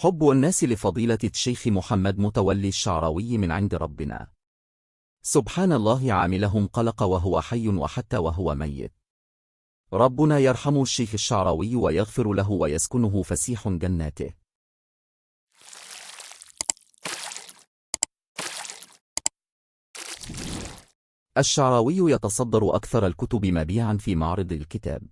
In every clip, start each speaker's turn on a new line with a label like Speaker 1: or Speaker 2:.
Speaker 1: حب الناس لفضيلة الشيخ محمد متولي الشعراوي من عند ربنا. سبحان الله عاملهم قلق وهو حي وحتى وهو ميت. ربنا يرحم الشيخ الشعراوي ويغفر له ويسكنه فسيح جناته. الشعراوي يتصدر أكثر الكتب مبيعا في معرض الكتاب.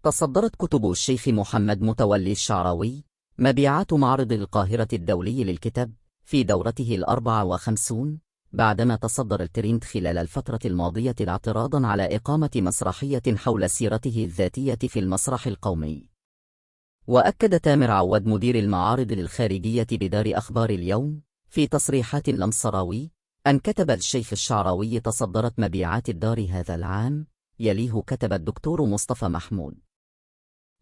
Speaker 2: تصدرت كتب الشيخ محمد متولي الشعراوي مبيعات معرض القاهرة الدولي للكتاب في دورته 54 بعدما تصدر الترند خلال الفترة الماضية اعتراضا على إقامة مسرحية حول سيرته الذاتية في المسرح القومي. وأكد تامر عواد مدير المعارض الخارجية بدار أخبار اليوم في تصريحات لمصراوي أن كتب الشيخ الشعراوي تصدرت مبيعات الدار هذا العام، يليه كتب الدكتور مصطفى محمود.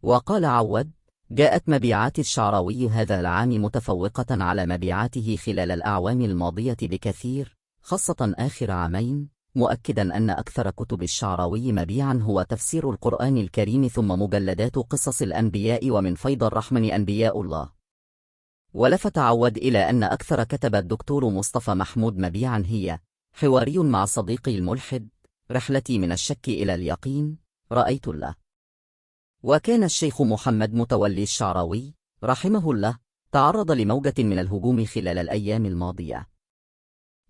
Speaker 2: وقال عواد: جاءت مبيعات الشعراوي هذا العام متفوقة على مبيعاته خلال الأعوام الماضية بكثير، خاصة آخر عامين، مؤكدا أن أكثر كتب الشعراوي مبيعا هو تفسير القرآن الكريم ثم مجلدات قصص الأنبياء ومن فيض الرحمن أنبياء الله. ولفت عواد إلى أن أكثر كتب الدكتور مصطفى محمود مبيعا هي حواري مع صديقي الملحد، رحلتي من الشك إلى اليقين، رأيت الله. وكان الشيخ محمد متولي الشعراوي رحمه الله تعرض لموجة من الهجوم خلال الأيام الماضية.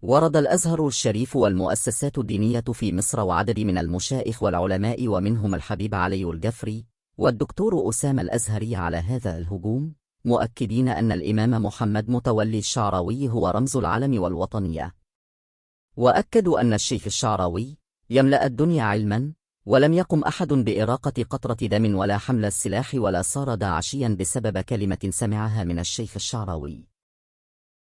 Speaker 2: ورد الأزهر الشريف والمؤسسات الدينية في مصر وعدد من المشائخ والعلماء ومنهم الحبيب علي الجفري والدكتور أسامة الأزهري على هذا الهجوم، مؤكدين أن الإمام محمد متولي الشعراوي هو رمز العلم والوطنية. وأكدوا أن الشيخ الشعراوي يملأ الدنيا علما، ولم يقم أحد بإراقة قطرة دم ولا حمل السلاح ولا صار داعشيا بسبب كلمة سمعها من الشيخ الشعراوي.